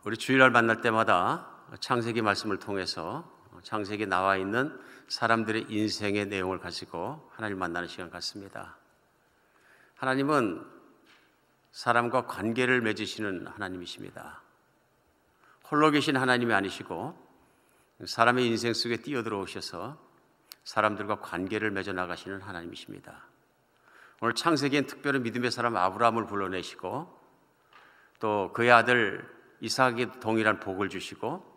우리 주일날 만날 때마다 창세기 말씀을 통해서 창세기에 나와 있는 사람들의 인생의 내용을 가지고 하나님 만나는 시간 같습니다. 하나님은 사람과 관계를 맺으시는 하나님이십니다. 홀로 계신 하나님이 아니시고 사람의 인생 속에 뛰어들어오셔서 사람들과 관계를 맺어 나가시는 하나님이십니다. 오늘 창세기엔 특별히 믿음의 사람 아브라함을 불러내시고 또 그의 아들 이삭에게 동일한 복을 주시고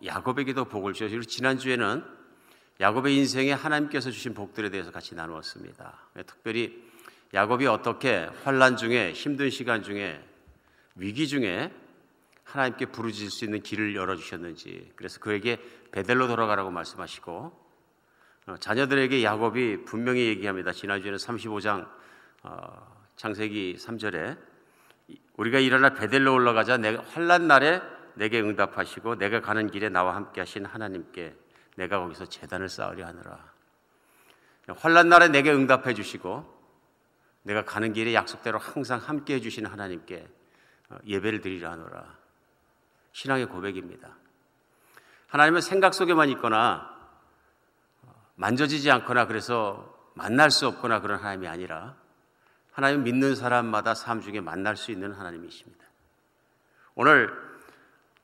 야곱에게도 복을 주시고, 지난주에는 야곱의 인생에 하나님께서 주신 복들에 대해서 같이 나누었습니다. 특별히 야곱이 어떻게 환난 중에, 힘든 시간 중에, 위기 중에 하나님께 부르짖을 수 있는 길을 열어주셨는지, 그래서 그에게 베델로 돌아가라고 말씀하시고, 자녀들에게 야곱이 분명히 얘기합니다. 지난주에는 35장 창세기 3절에 우리가 일어나 베델로 올라가자 내가 환난 날에 내게 응답하시고 내가 가는 길에 나와 함께 하신 하나님께 내가 거기서 제단을 쌓으려 하노라. 환난 날에 내게 응답해 주시고 내가 가는 길에 약속대로 항상 함께 해주시는 하나님께 예배를 드리려 하노라. 신앙의 고백입니다. 하나님은 생각 속에만 있거나 만져지지 않거나 그래서 만날 수 없거나 그런 하나님이 아니라 하나님 믿는 사람마다 삶 중에 만날 수 있는 하나님이십니다. 오늘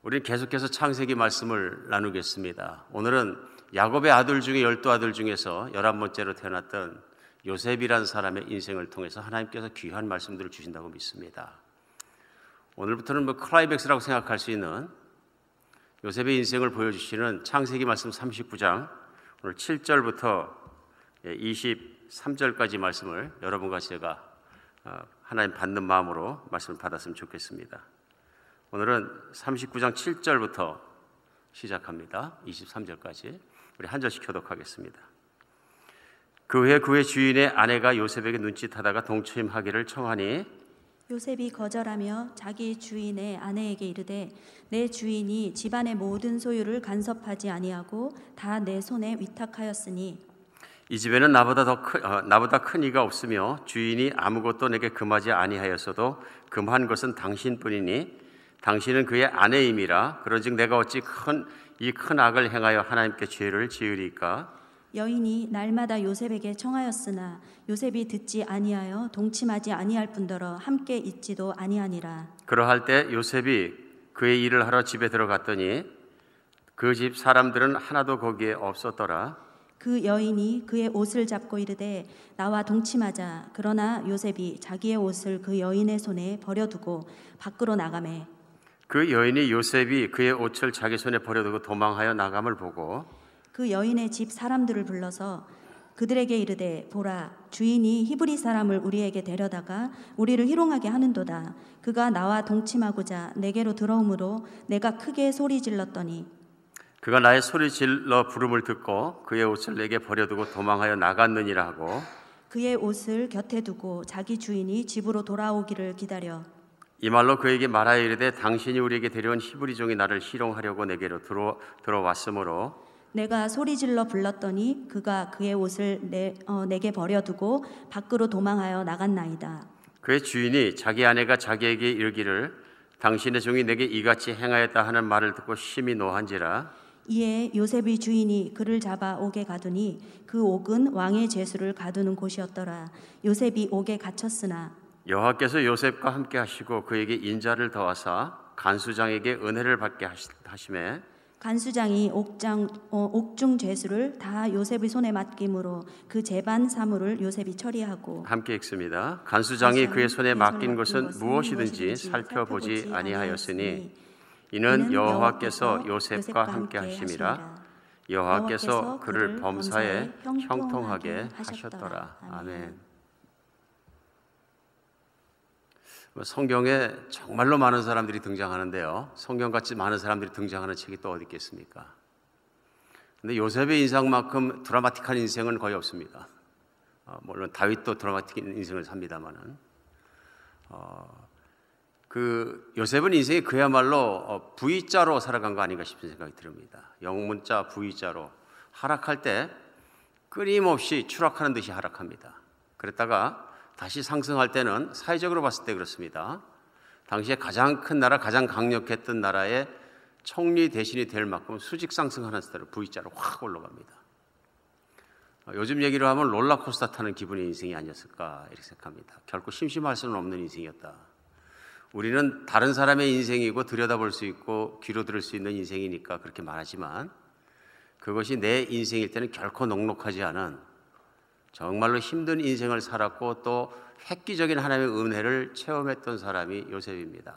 우리는 계속해서 창세기 말씀을 나누겠습니다. 오늘은 야곱의 아들 중에 12아들 중에서 11번째로 태어났던 요셉이라는 사람의 인생을 통해서 하나님께서 귀한 말씀들을 주신다고 믿습니다. 오늘부터는 클라이맥스라고 생각할 수 있는 요셉의 인생을 보여주시는 창세기 말씀 39장 오늘 7절부터 23절까지 말씀을 여러분과 제가 하나님 받는 마음으로 말씀을 받았으면 좋겠습니다. 오늘은 39장 7절부터 시작합니다. 23절까지 우리 한 절씩 교독하겠습니다. 그 후에 그의 주인의 아내가 요셉에게 눈짓하다가 동침하기를 청하니 요셉이 거절하며 자기 주인의 아내에게 이르되 내 주인이 집안의 모든 소유를 간섭하지 아니하고 다 내 손에 위탁하였으니 이 집에는 나보다 큰 이가 없으며 주인이 아무것도 내게 금하지 아니하였어도 금한 것은 당신뿐이니 당신은 그의 아내임이라. 그런즉 내가 어찌 이 큰 악을 행하여 하나님께 죄를 지으리까. 여인이 날마다 요셉에게 청하였으나 요셉이 듣지 아니하여 동침하지 아니할 뿐더러 함께 있지도 아니하니라. 그러할 때 요셉이 그의 일을 하러 집에 들어갔더니 그 집 사람들은 하나도 거기에 없었더라. 그 여인이 그의 옷을 잡고 이르되 나와 동침하자. 그러나 요셉이 자기의 옷을 그 여인의 손에 버려두고 밖으로 나가매 그 여인이 요셉이 그의 옷을 자기 손에 버려두고 도망하여 나감을 보고 그 여인의 집 사람들을 불러서 그들에게 이르되 보라, 주인이 히브리 사람을 우리에게 데려다가 우리를 희롱하게 하는도다. 그가 나와 동침하고자 내게로 들어오므로 내가 크게 소리 질렀더니 그가 나의 소리 질러 부름을 듣고 그의 옷을 내게 버려두고 도망하여 나갔느니라 하고 그의 옷을 곁에 두고 자기 주인이 집으로 돌아오기를 기다려 이 말로 그에게 말하여 이르되 당신이 우리에게 데려온 히브리 종이 나를 희롱하려고 내게로 들어왔으므로 내가 소리질러 불렀더니 그가 그의 옷을 내게 버려두고 밖으로 도망하여 나갔나이다. 그의 주인이 자기 아내가 자기에게 이르기를 당신의 종이 내게 이같이 행하였다 하는 말을 듣고 심히 노한지라. 이에 요셉의 주인이 그를 잡아 옥에 가두니 그 옥은 왕의 제수를 가두는 곳이었더라. 요셉이 옥에 갇혔으나 여호와께서 요셉과 함께 하시고 그에게 인자를 더하사 간수장에게 은혜를 받게 하시매 간수장이 옥중 죄수를 다 요셉의 손에 맡김으로 그 재반 사물을 요셉이 처리하고 함께 읽습니다. 간수장이 그의 손에 맡긴 것은 무엇이든지 살펴보지 아니하였으니 이는 여호와께서 요셉과 함께 하심이라. 여호와께서 그를 범사에 형통하게 하셨더라. 아멘. 성경에 정말로 많은 사람들이 등장하는데요, 성경같이 많은 사람들이 등장하는 책이 또 어디 있겠습니까? 근데 요셉의 인생만큼 드라마틱한 인생은 거의 없습니다. 물론 다윗도 드라마틱한 인생을 삽니다만은 그 요셉은 인생이 그야말로 V자로 살아간 거 아닌가 싶은 생각이 듭니다. 영문자 V자로 하락할 때 끊임없이 추락하는 듯이 하락합니다. 그랬다가 다시 상승할 때는 사회적으로 봤을 때 그렇습니다. 당시에 가장 큰 나라, 가장 강력했던 나라의 총리 대신이 될 만큼 수직 상승하는 스타일로 V자로 확 올라갑니다. 요즘 얘기로 하면 롤러코스터 타는 기분의 인생이 아니었을까 이렇게 생각합니다. 결코 심심할 수는 없는 인생이었다. 우리는 다른 사람의 인생이고 들여다볼 수 있고 귀로 들을 수 있는 인생이니까 그렇게 말하지만 그것이 내 인생일 때는 결코 녹록하지 않은 정말로 힘든 인생을 살았고 또 획기적인 하나님의 은혜를 체험했던 사람이 요셉입니다.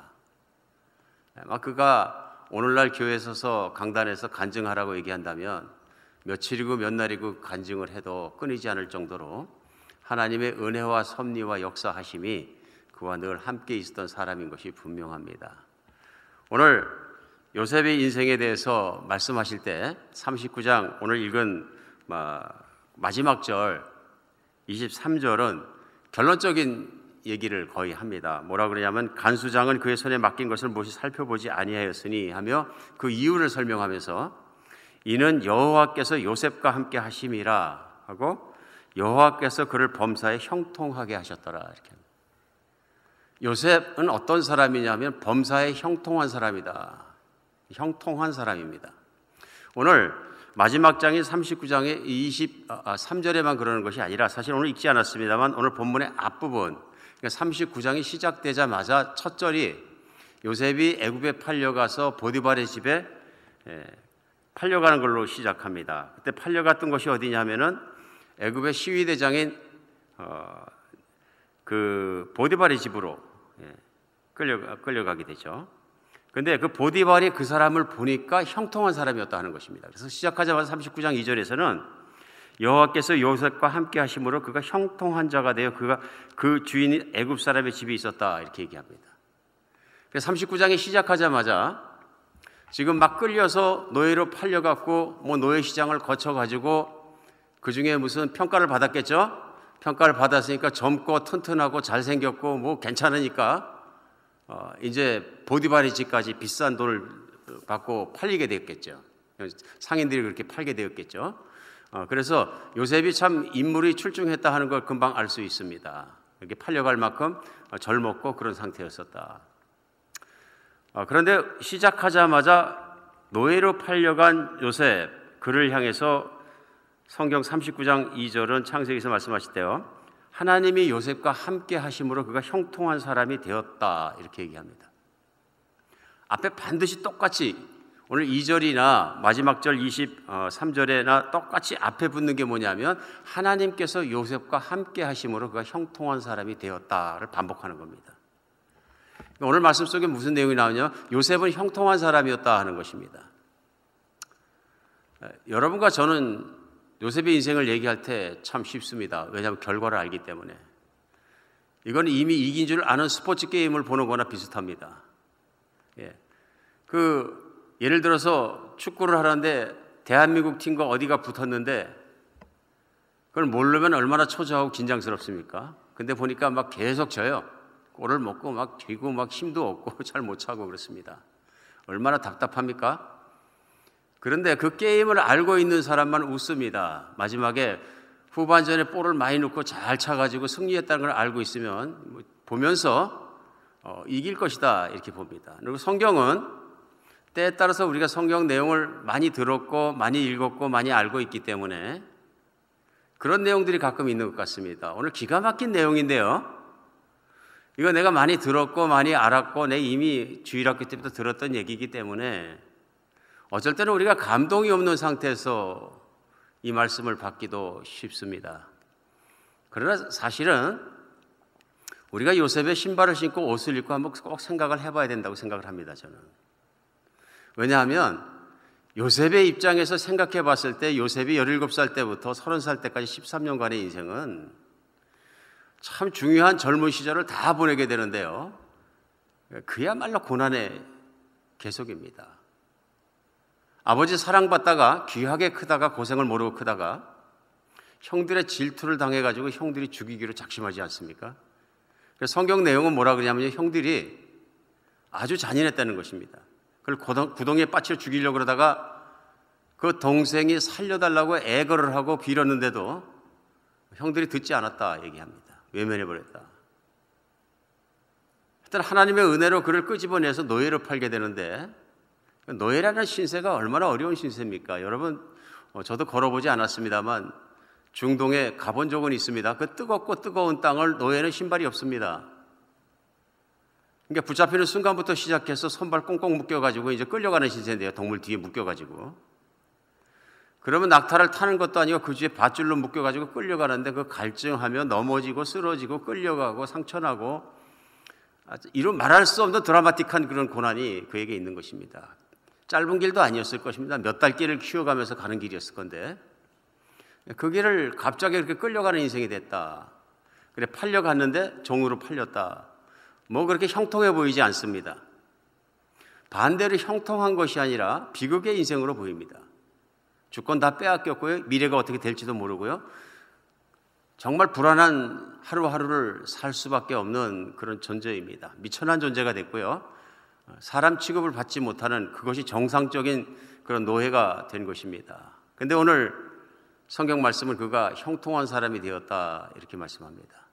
그가 오늘날 교회에 서서 강단에서 간증하라고 얘기한다면 며칠이고 몇 날이고 간증을 해도 끊이지 않을 정도로 하나님의 은혜와 섭리와 역사하심이 그와 늘 함께 있었던 사람인 것이 분명합니다. 오늘 요셉의 인생에 대해서 말씀하실 때 39장 오늘 읽은 마지막 절 23절은 결론적인 얘기를 거의 합니다. 뭐라 그러냐면 간수장은 그의 손에 맡긴 것을 몹시 살펴보지 아니하였으니 하며 그 이유를 설명하면서 이는 여호와께서 요셉과 함께 하심이라 하고 여호와께서 그를 범사에 형통하게 하셨더라 이렇게. 요셉은 어떤 사람이냐면 범사에 형통한 사람이다. 형통한 사람입니다. 오늘 마지막 장인 39장의 23절에만 그러는 것이 아니라 사실 오늘 읽지 않았습니다만 오늘 본문의 앞부분 39장이 시작되자마자 첫 절이 요셉이 애굽에 팔려가서 보디발의 집에 팔려가는 걸로 시작합니다. 그때 팔려갔던 것이 어디냐면은 애굽의 시위대장인 그 보디발의 집으로 끌려가게 되죠. 근데 그 보디발이 그 사람을 보니까 형통한 사람이었다 하는 것입니다. 그래서 시작하자마자 39장 2절에서는 여호와께서 요셉과 함께 하심으로 그가 형통한 자가 되어 그가 그 주인이 애굽 사람의 집에 있었다 이렇게 얘기합니다. 그래서 39장이 시작하자마자 지금 막 끌려서 노예로 팔려갖고 노예 시장을 거쳐가지고 그 중에 무슨 평가를 받았겠죠? 평가를 받았으니까 젊고 튼튼하고 잘생겼고 괜찮으니까 이제 보디발의 집까지 비싼 돈을 받고 팔리게 되었겠죠. 상인들이 그렇게 팔게 되었겠죠. 그래서 요셉이 참 인물이 출중했다 하는 걸 금방 알 수 있습니다. 이렇게 팔려갈 만큼 젊었고 그런 상태였었다. 그런데 시작하자마자 노예로 팔려간 요셉 그를 향해서 성경 39장 2절은 창세기에서 말씀하실 때요. 하나님이 요셉과 함께 하심으로 그가 형통한 사람이 되었다 이렇게 얘기합니다. 앞에 반드시 똑같이 오늘 2절이나 마지막 절 23절에나 똑같이 앞에 붙는 게 뭐냐면 하나님께서 요셉과 함께 하심으로 그가 형통한 사람이 되었다를 반복하는 겁니다. 오늘 말씀 속에 무슨 내용이 나오냐? 요셉은 형통한 사람이었다 하는 것입니다. 여러분과 저는 요셉의 인생을 얘기할 때 참 쉽습니다. 왜냐하면 결과를 알기 때문에. 이건 이미 이긴 줄 아는 스포츠 게임을 보는 거나 비슷합니다. 예를 들어서 축구를 하는데 대한민국 팀과 어디가 붙었는데 그걸 모르면 얼마나 초조하고 긴장스럽습니까? 근데 보니까 막 계속 져요. 골을 먹고 막 쥐고 막 힘도 없고 잘 못 차고 그렇습니다. 얼마나 답답합니까? 그런데 그 게임을 알고 있는 사람만 웃습니다. 마지막에 후반전에 볼을 많이 넣고 잘 차가지고 승리했다는 걸 알고 있으면 보면서 이길 것이다 이렇게 봅니다. 그리고 성경은 때에 따라서 우리가 성경 내용을 많이 들었고 많이 읽었고 많이 알고 있기 때문에 그런 내용들이 가끔 있는 것 같습니다. 오늘 기가 막힌 내용인데요. 이거 내가 많이 들었고 많이 알았고 내 이미 주일학교 때부터 들었던 얘기이기 때문에 어쩔 때는 우리가 감동이 없는 상태에서 이 말씀을 받기도 쉽습니다. 그러나 사실은 우리가 요셉의 신발을 신고 옷을 입고 한번 꼭 생각을 해봐야 된다고 생각을 합니다. 저는. 왜냐하면 요셉의 입장에서 생각해 봤을 때 요셉이 17살 때부터 30살 때까지 13년간의 인생은 참 중요한 젊은 시절을 다 보내게 되는데요. 그야말로 고난의 계속입니다. 아버지 사랑받다가 귀하게 크다가 고생을 모르고 크다가 형들의 질투를 당해가지고 형들이 죽이기로 작심하지 않습니까? 그래서 성경 내용은 뭐라 그러냐면 형들이 아주 잔인했다는 것입니다. 그걸 구덩이에 빠뜨려 죽이려고 그러다가 그 동생이 살려달라고 애걸을 하고 빌었는데도 형들이 듣지 않았다 얘기합니다. 외면해버렸다. 하여튼 하나님의 은혜로 그를 끄집어내서 노예로 팔게 되는데, 노예라는 신세가 얼마나 어려운 신세입니까? 여러분, 저도 걸어보지 않았습니다만 중동에 가본 적은 있습니다. 그 뜨겁고 뜨거운 땅을 노예는 신발이 없습니다. 그러니까 붙잡히는 순간부터 시작해서 손발 꽁꽁 묶여가지고 이제 끌려가는 신세인데요. 동물 뒤에 묶여가지고. 그러면 낙타를 타는 것도 아니고 그 뒤에 밧줄로 묶여가지고 끌려가는데, 그 갈증하며 넘어지고 쓰러지고 끌려가고 상처나고, 이런 말할 수 없는 드라마틱한 그런 고난이 그에게 있는 것입니다. 짧은 길도 아니었을 것입니다. 몇 달 길을 키워가면서 가는 길이었을 건데, 그 길을 갑자기 이렇게 끌려가는 인생이 됐다. 그래, 팔려갔는데 종으로 팔렸다. 뭐 그렇게 형통해 보이지 않습니다. 반대로 형통한 것이 아니라 비극의 인생으로 보입니다. 주권 다 빼앗겼고요. 미래가 어떻게 될지도 모르고요. 정말 불안한 하루하루를 살 수밖에 없는 그런 존재입니다. 미천한 존재가 됐고요. 사람 취급을 받지 못하는, 그것이 정상적인 그런 노예가 된 것입니다. 그런데 오늘 성경 말씀은 그가 형통한 사람이 되었다 이렇게 말씀합니다.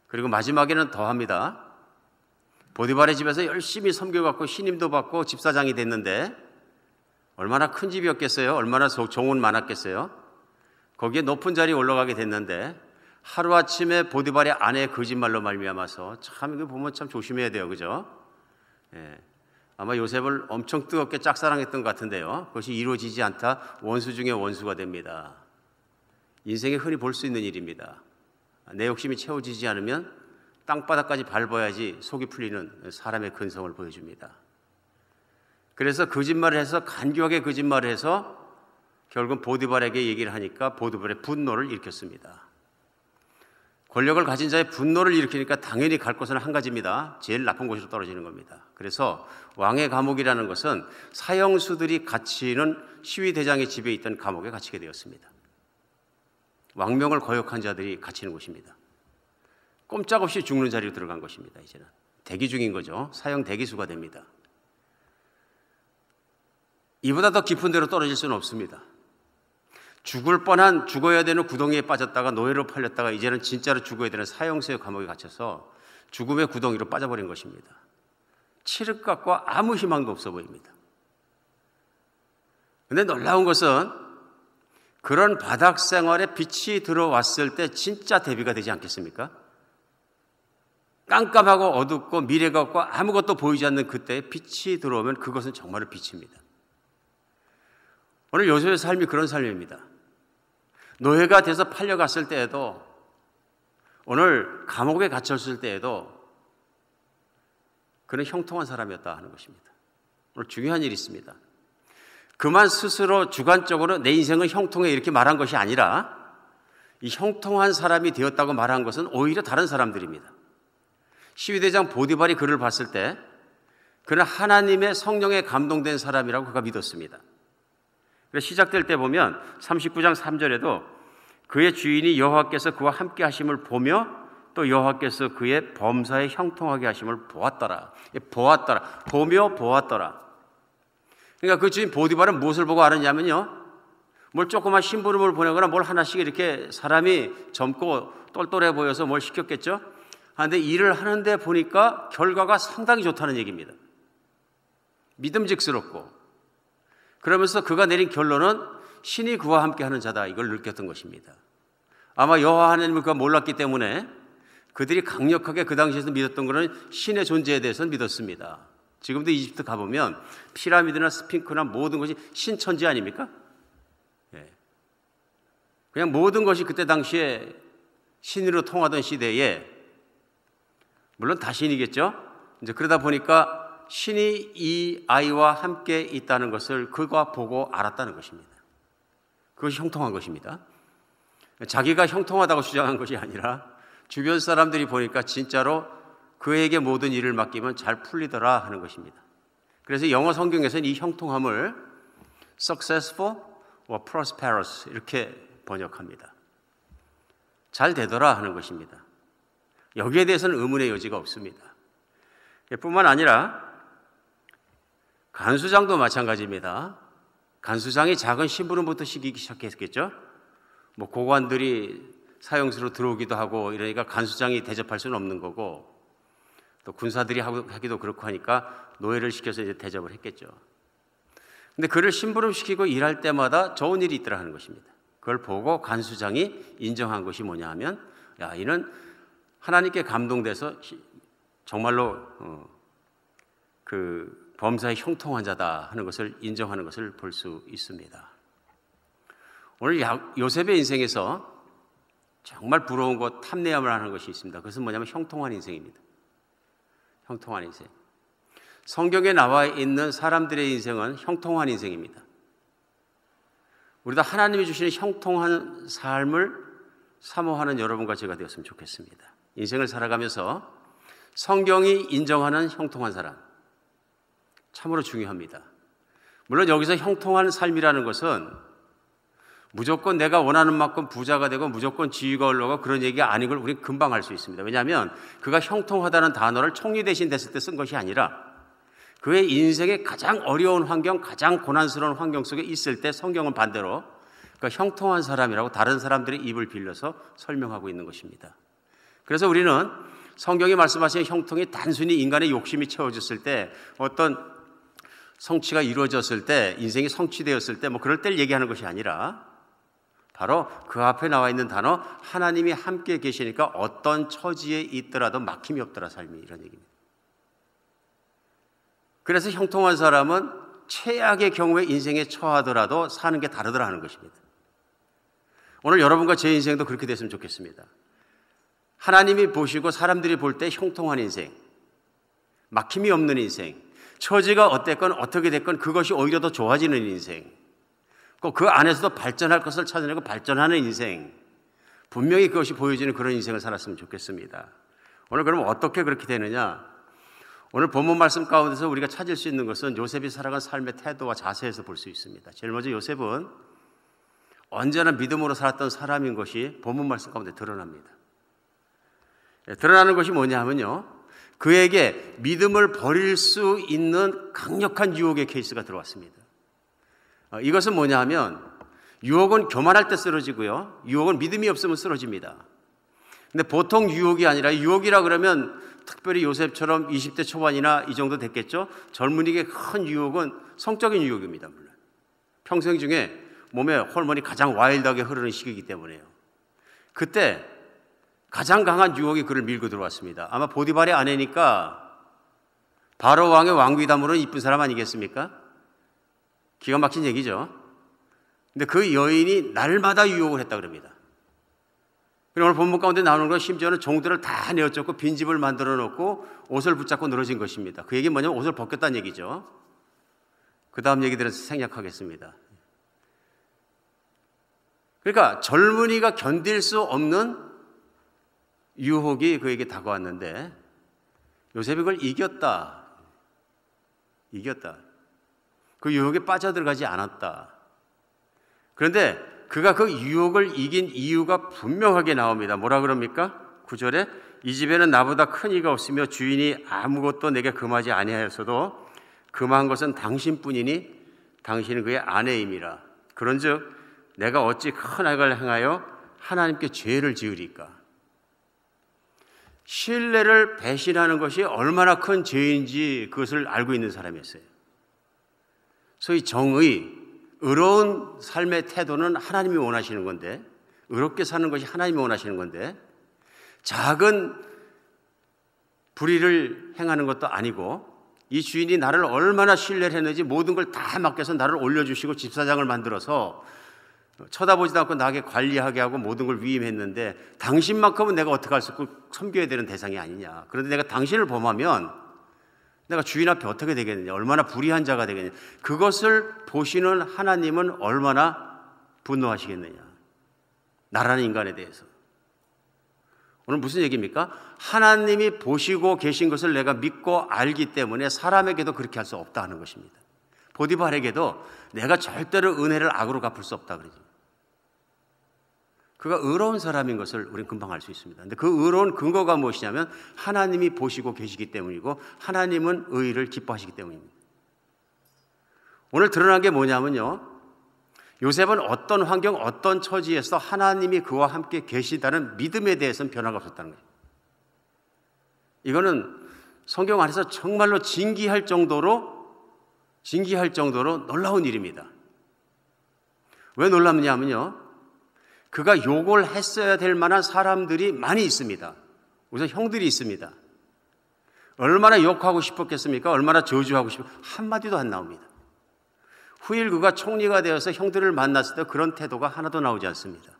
그리고 마지막에는 더합니다. 보디발의 집에서 열심히 섬겨갖고 신임도 받고 집사장이 됐는데, 얼마나 큰 집이었겠어요? 얼마나 종은 많았겠어요? 거기에 높은 자리에 올라가게 됐는데, 하루아침에 보디발의 아내의 거짓말로 말미암아서, 참 이거 보면 참 조심해야 돼요, 그죠? 예. 아마 요셉을 엄청 뜨겁게 짝사랑했던 것 같은데요, 그것이 이루어지지 않다 원수 중에 원수가 됩니다. 인생에 흔히 볼 수 있는 일입니다. 내 욕심이 채워지지 않으면 땅바닥까지 밟아야지 속이 풀리는 사람의 근성을 보여줍니다. 그래서 거짓말을 해서, 간교하게 거짓말을 해서 결국 보디발에게 얘기를 하니까 보디발의 분노를 일으켰습니다. 권력을 가진 자의 분노를 일으키니까 당연히 갈 곳은 한 가지입니다. 제일 나쁜 곳으로 떨어지는 겁니다. 그래서 왕의 감옥이라는 것은 사형수들이 갇히는 시위대장의 집에 있던 감옥에 갇히게 되었습니다. 왕명을 거역한 자들이 갇히는 곳입니다. 꼼짝없이 죽는 자리로 들어간 것입니다. 이제는 대기 중인 거죠. 사형 대기수가 됩니다. 이보다 더 깊은 데로 떨어질 수는 없습니다. 죽을 뻔한, 죽어야 되는 구덩이에 빠졌다가 노예로 팔렸다가 이제는 진짜로 죽어야 되는 사형수의 감옥에 갇혀서 죽음의 구덩이로 빠져버린 것입니다. 칠흑각과 아무 희망도 없어 보입니다. 그런데 놀라운 것은 그런 바닥 생활에 빛이 들어왔을 때 진짜 대비가 되지 않겠습니까? 깜깜하고 어둡고 미래가 없고 아무것도 보이지 않는 그때에 빛이 들어오면 그것은 정말로 빛입니다. 오늘 요셉의 삶이 그런 삶입니다. 노예가 돼서 팔려갔을 때에도, 오늘 감옥에 갇혔을 때에도 그는 형통한 사람이었다 하는 것입니다. 오늘 중요한 일이 있습니다. 그만 스스로 주관적으로 내 인생은 형통해 이렇게 말한 것이 아니라, 이 형통한 사람이 되었다고 말한 것은 오히려 다른 사람들입니다. 시위대장 보디발이 그를 봤을 때 그는 하나님의 성령에 감동된 사람이라고 그가 믿었습니다. 그래서 시작될 때 보면 39장 3절에도 그의 주인이 여호와께서 그와 함께 하심을 보며 또 여호와께서 그의 범사에 형통하게 하심을 보았더라. 보았더라. 보며 보았더라. 그러니까 그 주인 보디발은 무엇을 보고 알았냐면요, 뭘 조그만 심부름을 보내거나 뭘 하나씩 이렇게 사람이 젊고 똘똘해 보여서 뭘 시켰겠죠. 그런데 일을 하는데 보니까 결과가 상당히 좋다는 얘기입니다. 믿음직스럽고. 그러면서 그가 내린 결론은 신이 그와 함께하는 자다, 이걸 느꼈던 것입니다. 아마 여호와 하나님을 그가 몰랐기 때문에 그들이 강력하게 그 당시에서 믿었던 것은 신의 존재에 대해서는 믿었습니다. 지금도 이집트 가보면 피라미드나 스핑크나 모든 것이 신천지 아닙니까? 예. 그냥 모든 것이 그때 당시에 신으로 통하던 시대에, 물론 다 신이겠죠. 이제 그러다 보니까 신이 이 아이와 함께 있다는 것을 그가 보고 알았다는 것입니다. 그것이 형통한 것입니다. 자기가 형통하다고 주장한 것이 아니라 주변 사람들이 보니까 진짜로 그에게 모든 일을 맡기면 잘 풀리더라 하는 것입니다. 그래서 영어 성경에서는 이 형통함을 successful or prosperous 이렇게 번역합니다. 잘 되더라 하는 것입니다. 여기에 대해서는 의문의 여지가 없습니다. 뿐만 아니라 간수장도 마찬가지입니다. 간수장이 작은 심부름부터 시키기 시작했겠죠. 뭐 고관들이 사형수로 들어오기도 하고 이러니까 간수장이 대접할 수는 없는 거고, 또 군사들이 하기도 그렇고 하니까 노예를 시켜서 이제 대접을 했겠죠. 근데 그를 심부름시키고 일할 때마다 좋은 일이 있더라 하는 것입니다. 그걸 보고 간수장이 인정한 것이 뭐냐 하면, 야, 이는 하나님께 감동돼서 정말로 그 범사에 형통한 자다 하는 것을 인정하는 것을 볼 수 있습니다. 오늘 요셉의 인생에서 정말 부러운 탐내야만 하는 것이 있습니다. 그것은 뭐냐면 형통한 인생입니다. 형통한 인생. 성경에 나와 있는 사람들의 인생은 형통한 인생입니다. 우리도 하나님이 주시는 형통한 삶을 사모하는 여러분과 제가 되었으면 좋겠습니다. 인생을 살아가면서 성경이 인정하는 형통한 사람, 참으로 중요합니다. 물론 여기서 형통한 삶이라는 것은 무조건 내가 원하는 만큼 부자가 되고 무조건 지위가 올라가고 그런 얘기가 아닌 걸 우리는 금방 알 수 있습니다. 왜냐하면 그가 형통하다는 단어를 총리 대신 됐을 때 쓴 것이 아니라 그의 인생의 가장 어려운 환경, 가장 고난스러운 환경 속에 있을 때 성경은 반대로 그러니까 형통한 사람이라고 다른 사람들의 입을 빌려서 설명하고 있는 것입니다. 그래서 우리는 성경이 말씀하신 형통이 단순히 인간의 욕심이 채워졌을 때, 어떤 성취가 이루어졌을 때, 인생이 성취되었을 때 뭐 그럴 때를 얘기하는 것이 아니라 바로 그 앞에 나와 있는 단어, 하나님이 함께 계시니까 어떤 처지에 있더라도 막힘이 없더라 삶이, 이런 얘기입니다. 그래서 형통한 사람은 최악의 경우에 인생에 처하더라도 사는 게 다르더라 하는 것입니다. 오늘 여러분과 제 인생도 그렇게 됐으면 좋겠습니다. 하나님이 보시고 사람들이 볼 때 형통한 인생, 막힘이 없는 인생, 처지가 어땠건 어떻게 됐건 그것이 오히려 더 좋아지는 인생, 꼭 그 안에서도 발전할 것을 찾아내고 발전하는 인생, 분명히 그것이 보여지는 그런 인생을 살았으면 좋겠습니다. 오늘 그럼 어떻게 그렇게 되느냐? 오늘 본문 말씀 가운데서 우리가 찾을 수 있는 것은 요셉이 살아간 삶의 태도와 자세에서 볼 수 있습니다. 제일 먼저 요셉은 언제나 믿음으로 살았던 사람인 것이 본문 말씀 가운데 드러납니다. 드러나는 것이 뭐냐 하면요, 그에게 믿음을 버릴 수 있는 강력한 유혹의 케이스가 들어왔습니다. 이것은 뭐냐 하면, 유혹은 교만할 때 쓰러지고요, 유혹은 믿음이 없으면 쓰러집니다. 근데 보통 유혹이 아니라, 유혹이라 그러면 특별히 요셉처럼 20대 초반이나 이 정도 됐겠죠. 젊은이에게 큰 유혹은 성적인 유혹입니다. 물론 평생 중에 몸에 호르몬이 가장 와일드하게 흐르는 시기이기 때문에요. 그때 가장 강한 유혹이 그를 밀고 들어왔습니다. 아마 보디발의 아내니까 바로 왕의 왕비담으로는 이쁜 사람 아니겠습니까? 기가 막힌 얘기죠. 근데 그 여인이 날마다 유혹을 했다 그럽니다. 그리고 오늘 본문 가운데 나오는 건 심지어는 종들을 다 내어쫓고 빈집을 만들어 놓고 옷을 붙잡고 늘어진 것입니다. 그 얘기는 뭐냐면 옷을 벗겼다는 얘기죠. 그 다음 얘기들은 생략하겠습니다. 그러니까 젊은이가 견딜 수 없는 유혹이 그에게 다가왔는데 요셉이 그걸 이겼다. 그 유혹에 빠져들어가지 않았다. 그런데 그가 그 유혹을 이긴 이유가 분명하게 나옵니다. 뭐라 그럽니까? 9절에 이 집에는 나보다 큰 이가 없으며 주인이 아무것도 내게 금하지 아니하였어도 금한 것은 당신뿐이니 당신은 그의 아내임이라. 그런즉 내가 어찌 큰 악을 행하여 하나님께 죄를 지으리까? 신뢰를 배신하는 것이 얼마나 큰 죄인지 그것을 알고 있는 사람이었어요. 소위 정의, 의로운 삶의 태도는 하나님이 원하시는 건데, 의롭게 사는 것이 하나님이 원하시는 건데, 작은 불의를 행하는 것도 아니고, 이 주인이 나를 얼마나 신뢰를 했는지 모든 걸 다 맡겨서 나를 올려주시고 집사장을 만들어서 쳐다보지도 않고 나에게 관리하게 하고 모든 걸 위임했는데 당신만큼은 내가 어떻게 할 수 없고 섬겨야 되는 대상이 아니냐. 그런데 내가 당신을 범하면 내가 주인 앞에 어떻게 되겠느냐, 얼마나 불의한 자가 되겠느냐. 그것을 보시는 하나님은 얼마나 분노하시겠느냐, 나라는 인간에 대해서. 오늘 무슨 얘기입니까? 하나님이 보시고 계신 것을 내가 믿고 알기 때문에 사람에게도 그렇게 할 수 없다 하는 것입니다. 보디발에게도 내가 절대로 은혜를 악으로 갚을 수 없다 그러죠. 그가 의로운 사람인 것을 우리는 금방 알 수 있습니다. 그런데 그 의로운 근거가 무엇이냐면 하나님이 보시고 계시기 때문이고 하나님은 의를 기뻐하시기 때문입니다. 오늘 드러난 게 뭐냐면요, 요셉은 어떤 환경, 어떤 처지에서 하나님이 그와 함께 계시다는 믿음에 대해서는 변화가 없었다는 거예요. 이거는 성경 안에서 정말로 징기할 정도로 놀라운 일입니다. 왜 놀랍냐면요, 그가 욕을 했어야 될 만한 사람들이 많이 있습니다. 우선 형들이 있습니다. 얼마나 욕하고 싶었겠습니까? 얼마나 저주하고 한마디도 안 나옵니다. 후일 그가 총리가 되어서 형들을 만났을 때 그런 태도가 하나도 나오지 않습니다.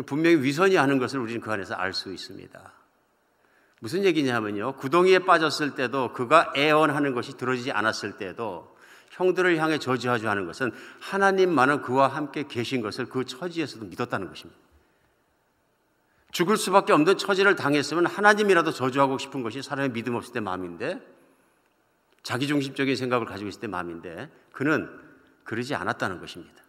분명히 위선이 하는 것을 우리는 그 안에서 알 수 있습니다. 무슨 얘기냐면요, 구덩이에 빠졌을 때도, 그가 애원하는 것이 들어지지 않았을 때도 형들을 향해 저주하지 하는 것은 하나님만은 그와 함께 계신 것을 그 처지에서도 믿었다는 것입니다. 죽을 수밖에 없는 처지를 당했으면 하나님이라도 저주하고 싶은 것이 사람의 믿음 없을 때 마음인데, 자기중심적인 생각을 가지고 있을 때 마음인데, 그는 그러지 않았다는 것입니다.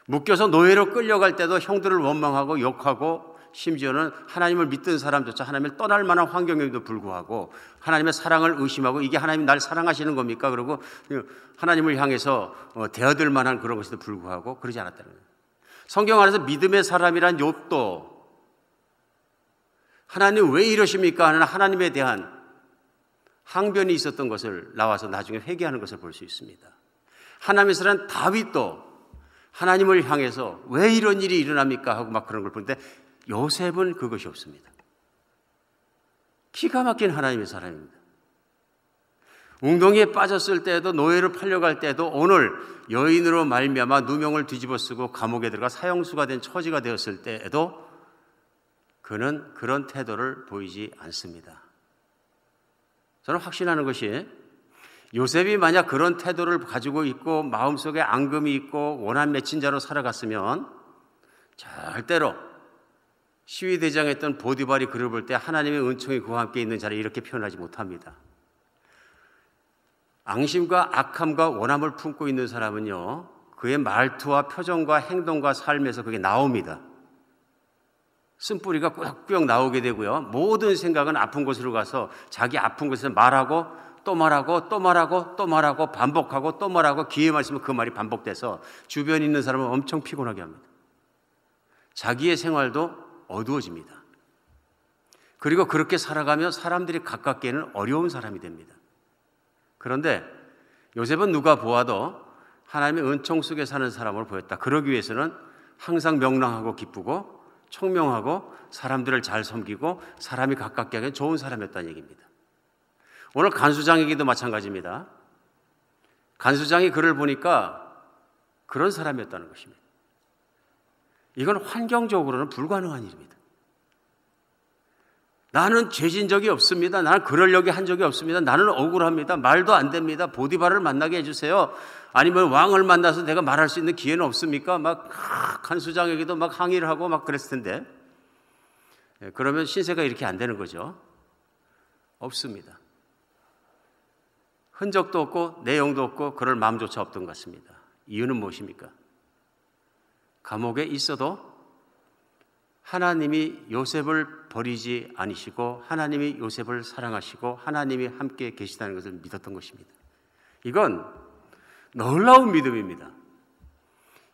묶여서 노예로 끌려갈 때도 형들을 원망하고 욕하고, 심지어는 하나님을 믿던 사람조차 하나님을 떠날 만한 환경에도 불구하고 하나님의 사랑을 의심하고, 이게 하나님이 날 사랑하시는 겁니까? 그러고 하나님을 향해서 대어들 만한 그런 것에도 불구하고 그러지 않았다는 거예요. 성경 안에서 믿음의 사람이란 욥도 하나님 왜 이러십니까 하는 하나님에 대한 항변이 있었던 것을 나와서 나중에 회개하는 것을 볼 수 있습니다. 하나님의 사람 다윗도 하나님을 향해서 왜 이런 일이 일어납니까 하고 막 그런 걸 보는데, 요셉은 그것이 없습니다. 기가 막힌 하나님의 사람입니다. 웅덩이에 빠졌을 때에도, 노예로 팔려갈 때도, 오늘 여인으로 말미암아 누명을 뒤집어 쓰고 감옥에 들어가 사형수가 된 처지가 되었을 때에도 그는 그런 태도를 보이지 않습니다. 저는 확신하는 것이, 요셉이 만약 그런 태도를 가지고 있고 마음속에 앙금이 있고 원한 맺힌 자로 살아갔으면 절대로 시위대장했던 보디발이 그를 볼 때 하나님의 은총이 그와 함께 있는 자를 이렇게 표현하지 못합니다. 앙심과 악함과 원함을 품고 있는 사람은요, 그의 말투와 표정과 행동과 삶에서 그게 나옵니다. 쓴뿌리가 꾸역꾸역 나오게 되고요, 모든 생각은 아픈 곳으로 가서 자기 아픈 곳에서 말하고 또 말하고 또 말하고 또 말하고 반복하고 또 말하고, 기회만 있으면 그 말이 반복돼서 주변에 있는 사람을 엄청 피곤하게 합니다. 자기의 생활도 어두워집니다. 그리고 그렇게 살아가며 사람들이 가깝게는 어려운 사람이 됩니다. 그런데 요셉은 누가 보아도 하나님의 은총 속에 사는 사람으로 보였다. 그러기 위해서는 항상 명랑하고 기쁘고 총명하고 사람들을 잘 섬기고 사람이 가깝게 하기엔 좋은 사람이었다는 얘기입니다. 오늘 간수장에게도 마찬가지입니다. 간수장이 그를 보니까 그런 사람이었다는 것입니다. 이건 환경적으로는 불가능한 일입니다. 나는 죄진 적이 없습니다. 나는 그러려고 한 적이 없습니다. 나는 억울합니다. 말도 안 됩니다. 보디발을 만나게 해주세요. 아니면 왕을 만나서 내가 말할 수 있는 기회는 없습니까? 막 간수장에게도 막 항의를 하고 막 그랬을 텐데, 그러면 신세가 이렇게 안 되는 거죠. 없습니다. 흔적도 없고 내용도 없고 그럴 마음조차 없던 것 같습니다. 이유는 무엇입니까? 감옥에 있어도 하나님이 요셉을 버리지 않으시고 하나님이 요셉을 사랑하시고 하나님이 함께 계시다는 것을 믿었던 것입니다. 이건 놀라운 믿음입니다.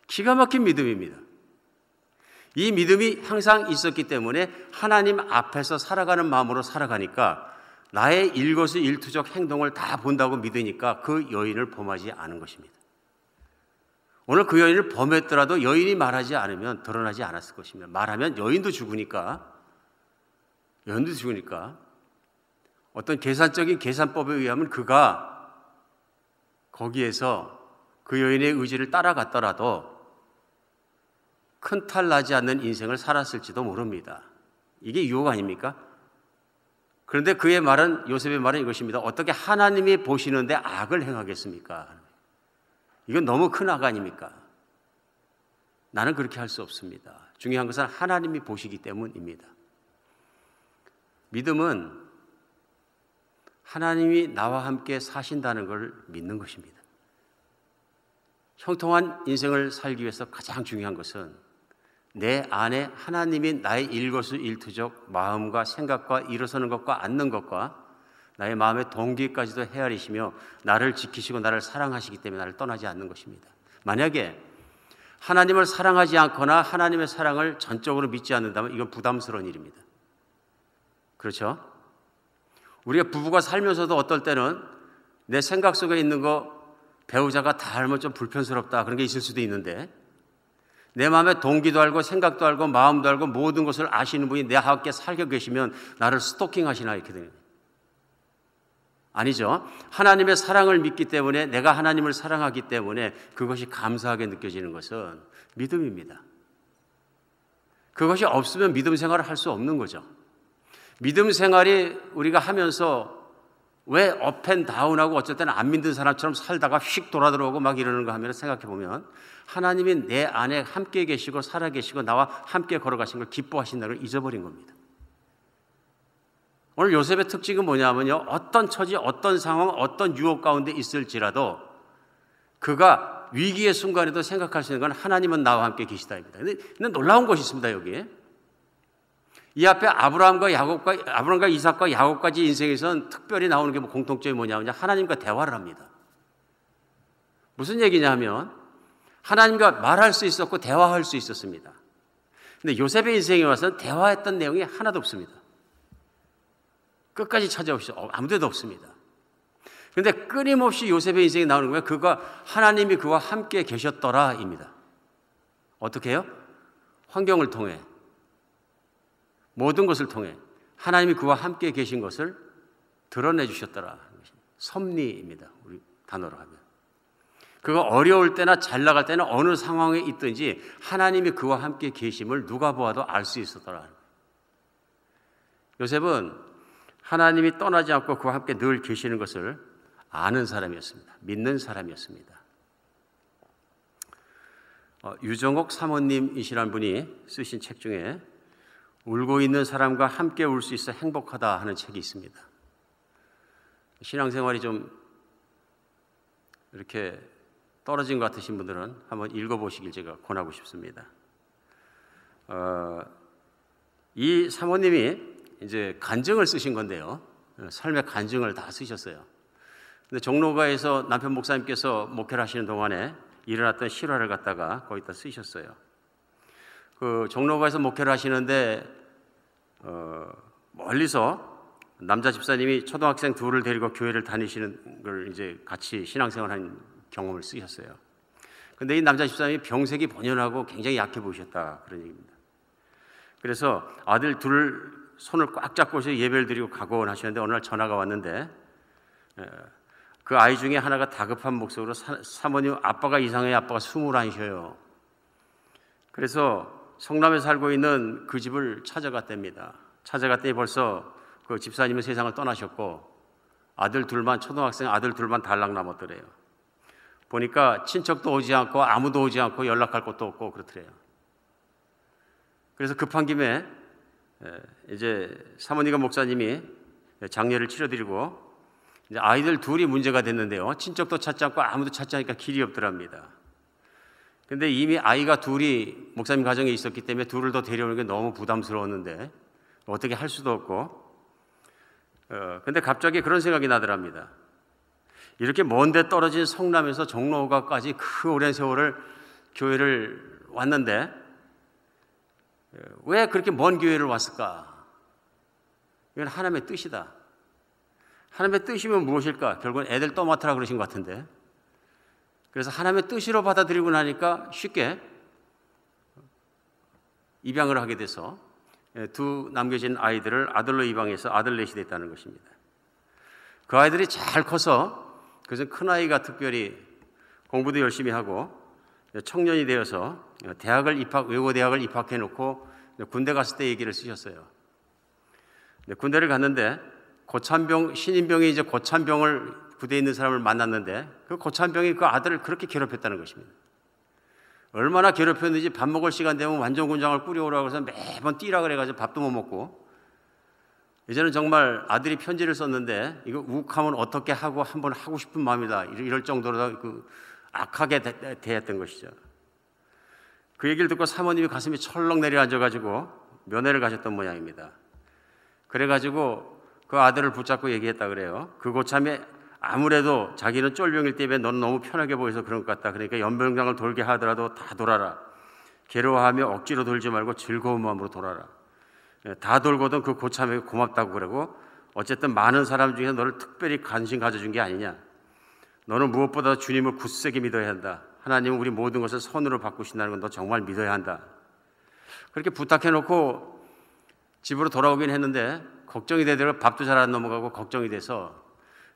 기가 막힌 믿음입니다. 이 믿음이 항상 있었기 때문에 하나님 앞에서 살아가는 마음으로 살아가니까 나의 일거수일투족 행동을 다 본다고 믿으니까 그 여인을 범하지 않은 것입니다. 오늘 그 여인을 범했더라도 여인이 말하지 않으면 드러나지 않았을 것입니다. 말하면 여인도 죽으니까 어떤 계산적인 계산법에 의하면 그가 거기에서 그 여인의 의지를 따라갔더라도 큰 탈 나지 않는 인생을 살았을지도 모릅니다. 이게 유혹 아닙니까? 그런데 그의 말은, 요셉의 말은 이것입니다. 어떻게 하나님이 보시는데 악을 행하겠습니까? 이건 너무 큰 악 아닙니까? 나는 그렇게 할 수 없습니다. 중요한 것은 하나님이 보시기 때문입니다. 믿음은 하나님이 나와 함께 사신다는 걸 믿는 것입니다. 형통한 인생을 살기 위해서 가장 중요한 것은 내 안에 하나님이 나의 일거수일투족 마음과 생각과 일어서는 것과 앉는 것과 나의 마음의 동기까지도 헤아리시며 나를 지키시고 나를 사랑하시기 때문에 나를 떠나지 않는 것입니다. 만약에 하나님을 사랑하지 않거나 하나님의 사랑을 전적으로 믿지 않는다면 이건 부담스러운 일입니다. 그렇죠? 우리가 부부가 살면서도 어떨 때는 내 생각 속에 있는 거 배우자가 다 알면 좀 불편스럽다 그런 게 있을 수도 있는데, 내 마음의 동기도 알고 생각도 알고 마음도 알고 모든 것을 아시는 분이 내 함께 살고 계시면 나를 스토킹 하시나 이렇게 되는 거예요. 아니죠. 하나님의 사랑을 믿기 때문에, 내가 하나님을 사랑하기 때문에 그것이 감사하게 느껴지는 것은 믿음입니다. 그것이 없으면 믿음 생활을 할 수 없는 거죠. 믿음 생활이 우리가 하면서 왜 업앤다운하고 어쩔 때는 안 믿는 사람처럼 살다가 휙 돌아들어오고 막 이러는 거 하면 생각해 보면, 하나님이 내 안에 함께 계시고 살아계시고 나와 함께 걸어가신 걸 기뻐하신다는 걸 잊어버린 겁니다. 오늘 요셉의 특징은 뭐냐면요, 어떤 처지, 어떤 상황, 어떤 유혹 가운데 있을지라도 그가 위기의 순간에도 생각할 수 있는 건 하나님은 나와 함께 계시다입니다. 근데 놀라운 것이 있습니다. 여기에 이 앞에 아브라함과 이삭과 야곱까지 인생에서는 특별히 나오는 게 공통점이 뭐냐면 하나님과 대화를 합니다. 무슨 얘기냐 하면 하나님과 말할 수 있었고 대화할 수 있었습니다. 근데 요셉의 인생에 와서는 대화했던 내용이 하나도 없습니다. 끝까지 찾아오시죠. 아무데도 없습니다. 그런데 끊임없이 요셉의 인생에 나오는 거예요. 하나님이 그와 함께 계셨더라입니다. 어떻게 해요? 환경을 통해, 모든 것을 통해 하나님이 그와 함께 계신 것을 드러내 주셨더라. 섭리입니다. 우리 단어로 하면. 그가 어려울 때나 잘 나갈 때나 어느 상황에 있든지 하나님이 그와 함께 계심을 누가 보아도 알 수 있었더라. 요셉은 하나님이 떠나지 않고 그와 함께 늘 계시는 것을 아는 사람이었습니다. 믿는 사람이었습니다. 유정옥 사모님이시란 분이 쓰신 책 중에 울고 있는 사람과 함께 울 수 있어 행복하다 하는 책이 있습니다. 신앙생활이 좀 이렇게 떨어진 것 같으신 분들은 한번 읽어보시길 제가 권하고 싶습니다. 이 사모님이 이제 간증을 쓰신 건데요, 삶의 간증을 다 쓰셨어요. 근데 종로가에서 남편 목사님께서 목회를 하시는 동안에 일어났던 실화를 갖다가 거기다 쓰셨어요. 그 종로가에서 목회를 하시는데 멀리서 남자 집사님이 초등학생 둘을 데리고 교회를 다니시는 걸 이제 같이 신앙생활한 경험을 쓰셨어요. 근데 이 남자 집사님이 병색이 본연하고 굉장히 약해 보이셨다 그런 얘기입니다. 그래서 아들 둘 손을 꽉 잡고서 예배를 드리고 가곤 하시는데 어느 날 전화가 왔는데 그 아이 중에 하나가 다급한 목소리로 사모님 아빠가 이상해요. 아빠가 숨을 안 쉬어요. 그래서 성남에 살고 있는 그 집을 찾아갔답니다. 찾아갔더니 벌써 그 집사님은 세상을 떠나셨고 초등학생 아들 둘만 달랑 남았더래요. 보니까 친척도 오지 않고 아무도 오지 않고 연락할 것도 없고 그렇더래요. 그래서 급한 김에 이제 사모님과 목사님이 장례를 치러드리고 이제 아이들 둘이 문제가 됐는데요. 친척도 찾지 않고 아무도 찾지 않으니까 길이 없더랍니다. 근데 이미 아이가 둘이 목사님 가정에 있었기 때문에 둘을 더 데려오는 게 너무 부담스러웠는데 어떻게 할 수도 없고, 근데 갑자기 그런 생각이 나더랍니다. 이렇게 먼데 떨어진 성남에서 종로가까지 그 오랜 세월을 교회를 왔는데 왜 그렇게 먼 교회를 왔을까? 이건 하나님의 뜻이다. 하나님의 뜻이면 무엇일까? 결국은 애들 떠맡으라 그러신 것 같은데, 그래서 하나님의 뜻으로 받아들이고 나니까 쉽게 입양을 하게 돼서 두 남겨진 아이들을 아들로 입양해서 아들 넷이 됐다는 것입니다. 그 아이들이 잘 커서, 그래서 큰아이가 특별히 공부도 열심히 하고 청년이 되어서 외고 대학을 입학해 놓고 군대 갔을 때 얘기를 쓰셨어요. 군대를 갔는데 신인병이 이제 고참병을 부대에 있는 사람을 만났는데 그 고참병이 그 아들을 그렇게 괴롭혔다는 것입니다. 얼마나 괴롭혔는지 밥 먹을 시간 되면 완전군장을 꾸려오라고 해서 매번 뛰라 그래가지고 밥도 못 먹고, 이제는 정말 아들이 편지를 썼는데 이거 욱하면 어떻게 하고 한번 하고 싶은 마음이다 이럴 정도로 그 악하게 대했던 것이죠. 그 얘기를 듣고 사모님이 가슴이 철렁 내려앉아가지고 면회를 가셨던 모양입니다. 그래가지고 그 아들을 붙잡고 얘기했다 그래요. 그 고참이 아무래도 자기는 쫄병일 때문에 너는 너무 편하게 보여서 그런 것 같다. 그러니까 연병장을 돌게 하더라도 다 돌아라. 괴로워하며 억지로 돌지 말고 즐거운 마음으로 돌아라. 다 돌거든 그 고참에게 고맙다고 그러고 어쨌든 많은 사람 중에서 너를 특별히 관심 가져준 게 아니냐. 너는 무엇보다 주님을 굳세게 믿어야 한다. 하나님은 우리 모든 것을 선으로 바꾸신다는 건 너 정말 믿어야 한다. 그렇게 부탁해놓고 집으로 돌아오긴 했는데 걱정이 되더라고. 밥도 잘 안 넘어가고 걱정이 돼서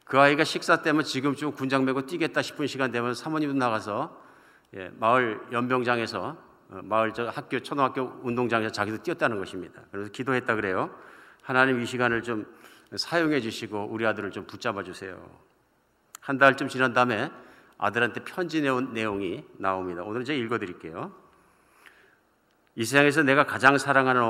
그 아이가 식사 때문에 지금쯤 군장 메고 뛰겠다 싶은 시간 되면 사모님도 나가서 마을 연병장에서 마을 학교 초등학교 운동장에서 자기도 뛰었다는 것입니다. 그래서 기도했다 그래요. 하나님 이 시간을 좀 사용해 주시고 우리 아들을 좀 붙잡아 주세요. 한 달쯤 지난 다음에 아들한테 편지 내온 내용이 나옵니다. 오늘 제가 읽어드릴게요. 이 세상에서 내가 가장 사랑하는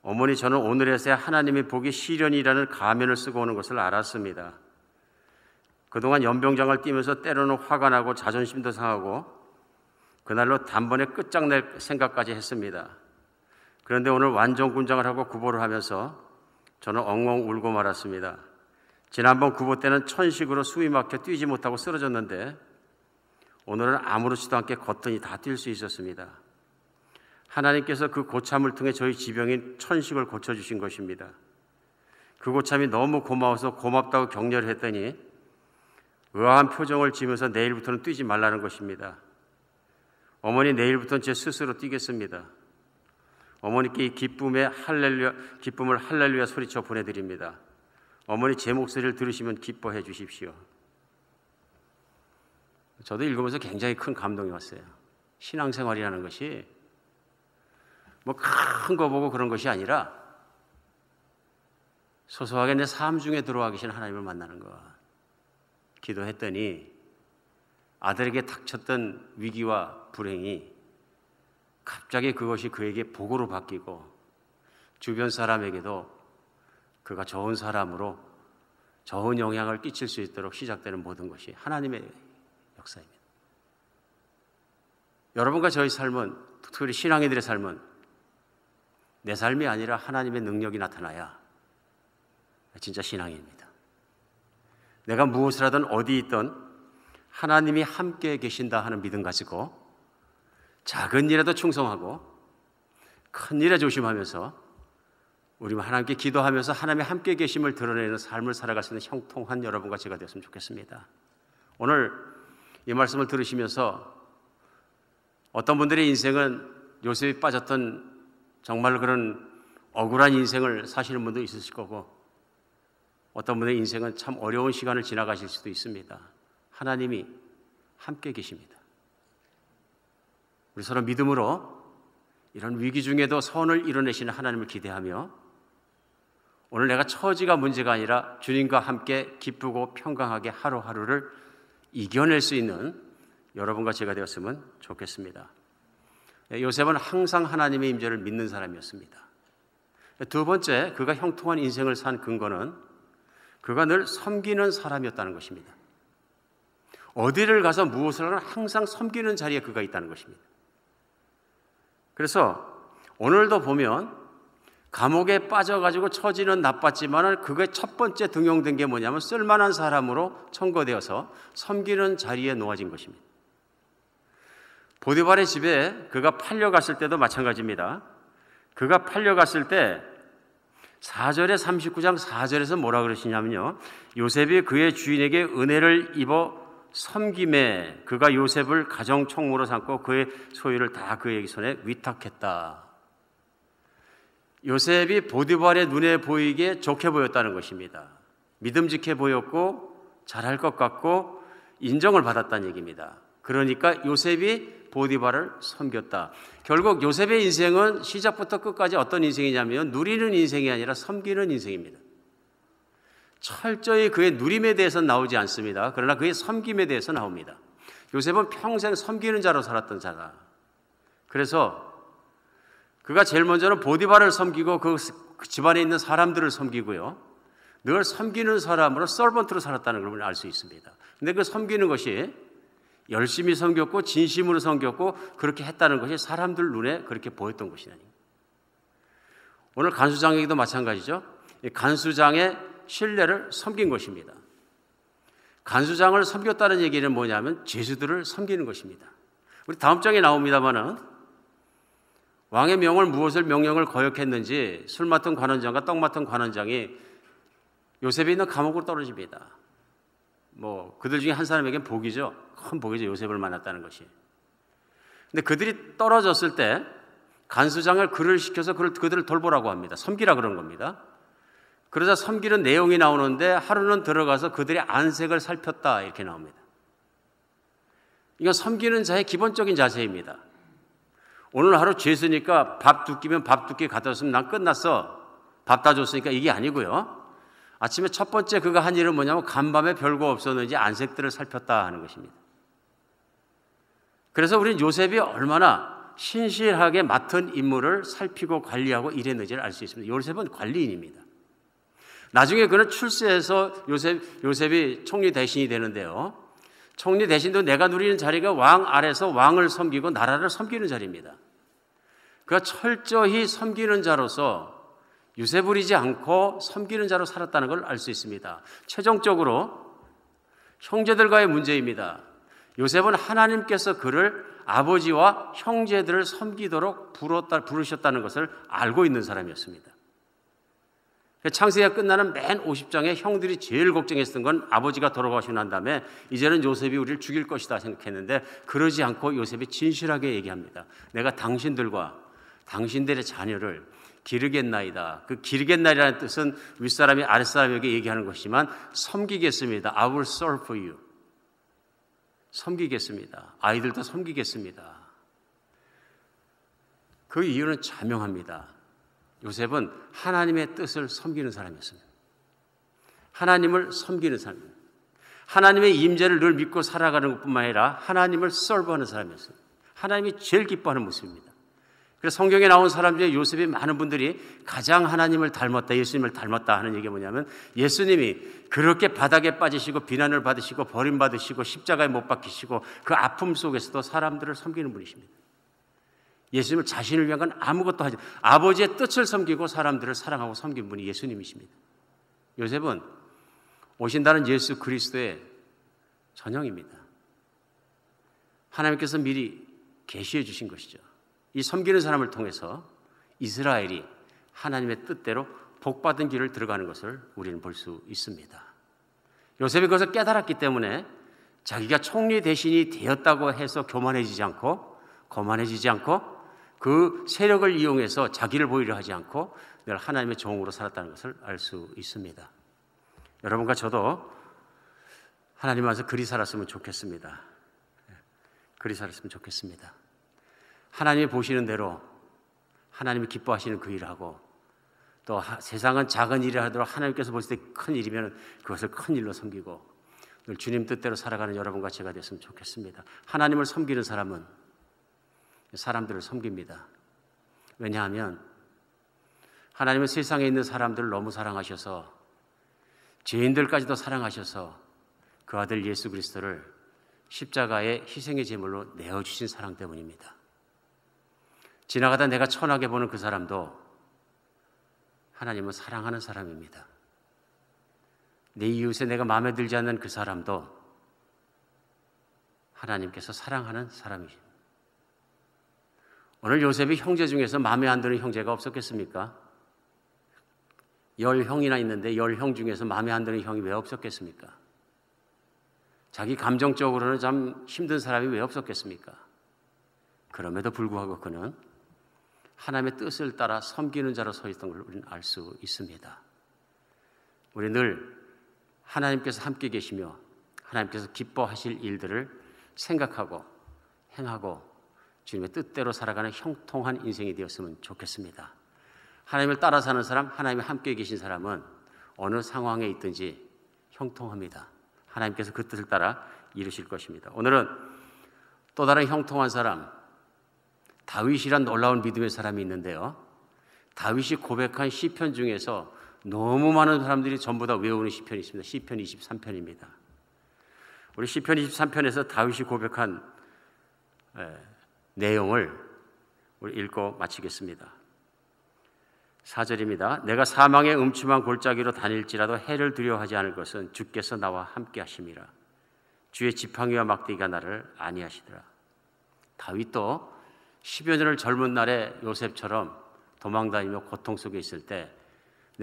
어머니 저는 오늘에서야 하나님이 보기 시련이라는 가면을 쓰고 오는 것을 알았습니다. 그동안 연병장을 뛰면서 때로는 화가 나고 자존심도 상하고 그날로 단번에 끝장낼 생각까지 했습니다. 그런데 오늘 완전군장을 하고 구보를 하면서 저는 엉엉 울고 말았습니다. 지난번 구보 때는 천식으로 숨이 막혀 뛰지 못하고 쓰러졌는데 오늘은 아무렇지도 않게 걷더니 다 뛸 수 있었습니다. 하나님께서 그 고참을 통해 저희 지병인 천식을 고쳐주신 것입니다. 그 고참이 너무 고마워서 고맙다고 격려를 했더니 의아한 표정을 지으면서 내일부터는 뛰지 말라는 것입니다. 어머니 내일부터는 제 스스로 뛰겠습니다. 어머니께 이 기쁨을 할렐루야 소리쳐 보내드립니다. 어머니 제 목소리를 들으시면 기뻐해 주십시오. 저도 읽으면서 굉장히 큰 감동이 왔어요. 신앙생활이라는 것이 뭐 큰 거 보고 그런 것이 아니라 소소하게 내 삶 중에 들어와 계신 하나님을 만나는 것. 기도했더니 아들에게 닥쳤던 위기와 불행이 갑자기 그것이 그에게 복으로 바뀌고 주변 사람에게도 그가 좋은 사람으로 좋은 영향을 끼칠 수 있도록 시작되는 모든 것이 하나님의 역사입니다. 여러분과 저희 삶은, 특히 신앙인들의 삶은 내 삶이 아니라 하나님의 능력이 나타나야 진짜 신앙입니다. 내가 무엇을 하든 어디 있든 하나님이 함께 계신다 하는 믿음 가지고 작은 일에도 충성하고 큰 일에 조심하면서 우리 하나님께 기도하면서 하나님의 함께 계심을 드러내는 삶을 살아갈 수 있는 형통한 여러분과 제가 되었으면 좋겠습니다. 오늘 이 말씀을 들으시면서 어떤 분들의 인생은 요셉이 빠졌던 정말 그런 억울한 인생을 사시는 분도 있으실 거고 어떤 분의 인생은 참 어려운 시간을 지나가실 수도 있습니다. 하나님이 함께 계십니다. 우리 서로 믿음으로 이런 위기 중에도 선을 이뤄내시는 하나님을 기대하며 오늘 내가 처지가 문제가 아니라 주님과 함께 기쁘고 평강하게 하루하루를 이겨낼 수 있는 여러분과 제가 되었으면 좋겠습니다. 요셉은 항상 하나님의 임재를 믿는 사람이었습니다. 두 번째, 그가 형통한 인생을 산 근거는 그가 늘 섬기는 사람이었다는 것입니다. 어디를 가서 무엇을 하든 항상 섬기는 자리에 그가 있다는 것입니다. 그래서 오늘도 보면 감옥에 빠져가지고 처지는 나빴지만 그의 첫 번째 등용된 게 뭐냐면 쓸만한 사람으로 청거되어서 섬기는 자리에 놓아진 것입니다. 보디발의 집에 그가 팔려갔을 때도 마찬가지입니다. 그가 팔려갔을 때 4절에 39장 4절에서 뭐라 그러시냐면요. 요셉이 그의 주인에게 은혜를 입어 섬김에 그가 요셉을 가정총무로 삼고 그의 소유를 다 그의 손에 위탁했다. 요셉이 보디발의 눈에 보이게 좋게 보였다는 것입니다. 믿음직해 보였고 잘할 것 같고 인정을 받았다는 얘기입니다. 그러니까 요셉이 보디발을 섬겼다. 결국 요셉의 인생은 시작부터 끝까지 어떤 인생이냐면 누리는 인생이 아니라 섬기는 인생입니다. 철저히 그의 누림에 대해서는 나오지 않습니다. 그러나 그의 섬김에 대해서 나옵니다. 요셉은 평생 섬기는 자로 살았던 자다. 그래서 그가 제일 먼저는 보디발을 섬기고 그 집안에 있는 사람들을 섬기고요. 늘 섬기는 사람으로 서번트로 살았다는 걸 알 수 있습니다. 근데 그 섬기는 것이 열심히 섬겼고 진심으로 섬겼고 그렇게 했다는 것이 사람들 눈에 그렇게 보였던 것이라니. 오늘 간수장에게도 마찬가지죠. 간수장의 신뢰를 섬긴 것입니다. 간수장을 섬겼다는 얘기는 뭐냐면 죄수들을 섬기는 것입니다. 우리 다음 장에 나옵니다마는 왕의 명을 무엇을 명령을 거역했는지 술 맡은 관원장과 떡 맡은 관원장이 요셉이 있는 감옥으로 떨어집니다. 그들 중에 한 사람에겐 복이죠. 큰 복이죠. 요셉을 만났다는 것이. 근데 그들이 떨어졌을 때 간수장을 그를 시켜서 그들을 돌보라고 합니다. 섬기라 그런 겁니다. 그러자 섬기는 내용이 나오는데 하루는 들어가서 그들의 안색을 살폈다 이렇게 나옵니다. 이건 섬기는 자의 기본적인 자세입니다. 오늘 하루 죄수니까 밥 두 끼면 밥 두 끼 갖다 줬으면 난 끝났어. 밥 다 줬으니까 이게 아니고요. 아침에 첫 번째 그가 한 일은 뭐냐면 간밤에 별거 없었는지 안색들을 살폈다 하는 것입니다. 그래서 우리는 요셉이 얼마나 신실하게 맡은 임무를 살피고 관리하고 일했는지를 알 수 있습니다. 요셉은 관리인입니다. 나중에 그는 출세해서 요셉이 총리 대신이 되는데요. 총리 대신도 내가 누리는 자리가 왕 아래서 왕을 섬기고 나라를 섬기는 자리입니다. 그가 철저히 섬기는 자로서 유세부리지 않고 섬기는 자로 살았다는 걸 알 수 있습니다. 최종적으로 형제들과의 문제입니다. 요셉은 하나님께서 그를 아버지와 형제들을 섬기도록 부르셨다는 것을 알고 있는 사람이었습니다. 창세기가 끝나는 맨 50장에 형들이 제일 걱정했던 건 아버지가 돌아가시고 난 다음에 이제는 요셉이 우리를 죽일 것이다 생각했는데 그러지 않고 요셉이 진실하게 얘기합니다. 내가 당신들과 당신들의 자녀를 기르겠나이다. 그 기르겠나이라는 뜻은 윗사람이 아랫사람에게 얘기하는 것이지만 섬기겠습니다. I will serve for you. 섬기겠습니다. 아이들도 섬기겠습니다. 그 이유는 자명합니다. 요셉은 하나님의 뜻을 섬기는 사람이었습니다. 하나님을 섬기는 사람입니다. 하나님의 임재를 늘 믿고 살아가는 것뿐만 아니라 하나님을 서브하는 사람이었습니다. 하나님이 제일 기뻐하는 모습입니다. 그래서 성경에 나온 사람 중에 요셉이 많은 분들이 가장 하나님을 닮았다, 예수님을 닮았다 하는 얘기가 뭐냐면 예수님이 그렇게 바닥에 빠지시고 비난을 받으시고 버림받으시고 십자가에 못 박히시고 그 아픔 속에서도 사람들을 섬기는 분이십니다. 예수님을 자신을 위한 건 아무것도 하지 아버지의 뜻을 섬기고 사람들을 사랑하고 섬긴 분이 예수님이십니다. 요셉은 오신다는 예수 그리스도의 전형입니다. 하나님께서 미리 계시해 주신 것이죠. 이 섬기는 사람을 통해서 이스라엘이 하나님의 뜻대로 복받은 길을 들어가는 것을 우리는 볼 수 있습니다. 요셉이 그것을 깨달았기 때문에 자기가 총리 대신이 되었다고 해서 교만해지지 않고 거만해지지 않고 그 세력을 이용해서 자기를 보이려 하지 않고 늘 하나님의 종으로 살았다는 것을 알 수 있습니다. 여러분과 저도 하나님 안에서 그리 살았으면 좋겠습니다. 그리 살았으면 좋겠습니다. 하나님이 보시는 대로 하나님이 기뻐하시는 그 일을 하고 또 세상은 작은 일을 하도록 하나님께서 보실 때 큰 일이면 그것을 큰 일로 섬기고 늘 주님 뜻대로 살아가는 여러분과 제가 됐으면 좋겠습니다. 하나님을 섬기는 사람은 사람들을 섬깁니다. 왜냐하면 하나님은 세상에 있는 사람들을 너무 사랑하셔서 죄인들까지도 사랑하셔서 그 아들 예수 그리스도를 십자가의 희생의 제물로 내어주신 사랑 때문입니다. 지나가다 내가 천하게 보는 그 사람도 하나님은 사랑하는 사람입니다. 내 이웃에 내가 마음에 들지 않는 그 사람도 하나님께서 사랑하는 사람이십니다. 오늘 요셉이 형제 중에서 마음에 안 드는 형제가 없었겠습니까? 10형이나 있는데 10형 중에서 마음에 안 드는 형이 왜 없었겠습니까? 자기 감정적으로는 참 힘든 사람이 왜 없었겠습니까? 그럼에도 불구하고 그는 하나님의 뜻을 따라 섬기는 자로 서 있던 걸 우리는 알 수 있습니다. 우리 늘 하나님께서 함께 계시며 하나님께서 기뻐하실 일들을 생각하고 행하고 주님의 뜻대로 살아가는 형통한 인생이 되었으면 좋겠습니다. 하나님을 따라 사는 사람, 하나님이 함께 계신 사람은 어느 상황에 있든지 형통합니다. 하나님께서 그 뜻을 따라 이루실 것입니다. 오늘은 또 다른 형통한 사람, 다윗이란 놀라운 믿음의 사람이 있는데요. 다윗이 고백한 시편 중에서 너무 많은 사람들이 전부 다 외우는 시편이 있습니다. 시편 23편입니다. 우리 시편 23편에서 다윗이 고백한 내용을 우리 읽고 마치겠습니다. 4절입니다. 내가 사망의 음침한 골짜기로 다닐지라도 해를 두려워하지 않을 것은 주께서 나와 함께 하심이라. 주의 지팡이와 막대기가 나를 안위하시더라. 다윗도 10여 년을 젊은 날에 요셉처럼 도망다니며 고통 속에 있을 때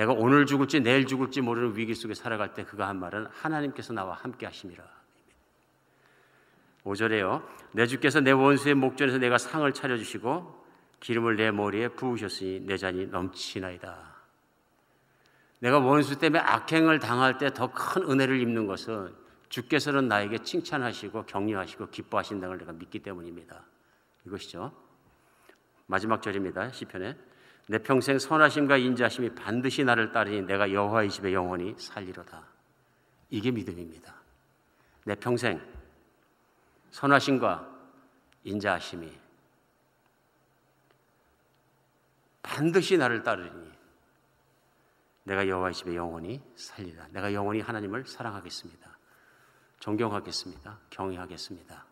내가 오늘 죽을지 내일 죽을지 모르는 위기 속에 살아갈 때 그가 한 말은 하나님께서 나와 함께 하심이라. 5절에요. 내 주께서 내 원수의 목전에서 내가 상을 차려주시고 기름을 내 머리에 부으셨으니 내 잔이 넘치나이다. 내가 원수 때문에 악행을 당할 때 더 큰 은혜를 입는 것은 주께서는 나에게 칭찬하시고 격려하시고 기뻐하신다는 걸 내가 믿기 때문입니다. 이것이죠. 마지막 절입니다. 시편에 내 평생 선하심과 인자하심이 반드시 나를 따르니 내가 여호와의 집에 영원히 살리로다. 이게 믿음입니다. 내 평생 선하심과 인자하심이 반드시 나를 따르니 내가 여호와의 집에 영원히 살리라. 내가 영원히 하나님을 사랑하겠습니다. 존경하겠습니다. 경외하겠습니다.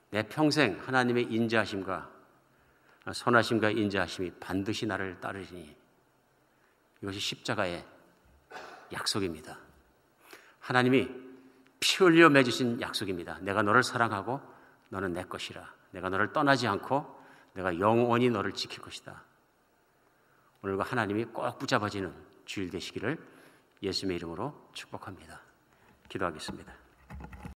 내 평생 하나님의 인자하심과 선하심과 인자하심이 반드시 나를 따르리니 이것이 십자가의 약속입니다. 하나님이 피 흘려 맺으신 약속입니다. 내가 너를 사랑하고 너는 내 것이라. 내가 너를 떠나지 않고 내가 영원히 너를 지킬 것이다. 오늘과 하나님이 꼭 붙잡아지는 주일 되시기를 예수님의 이름으로 축복합니다. 기도하겠습니다.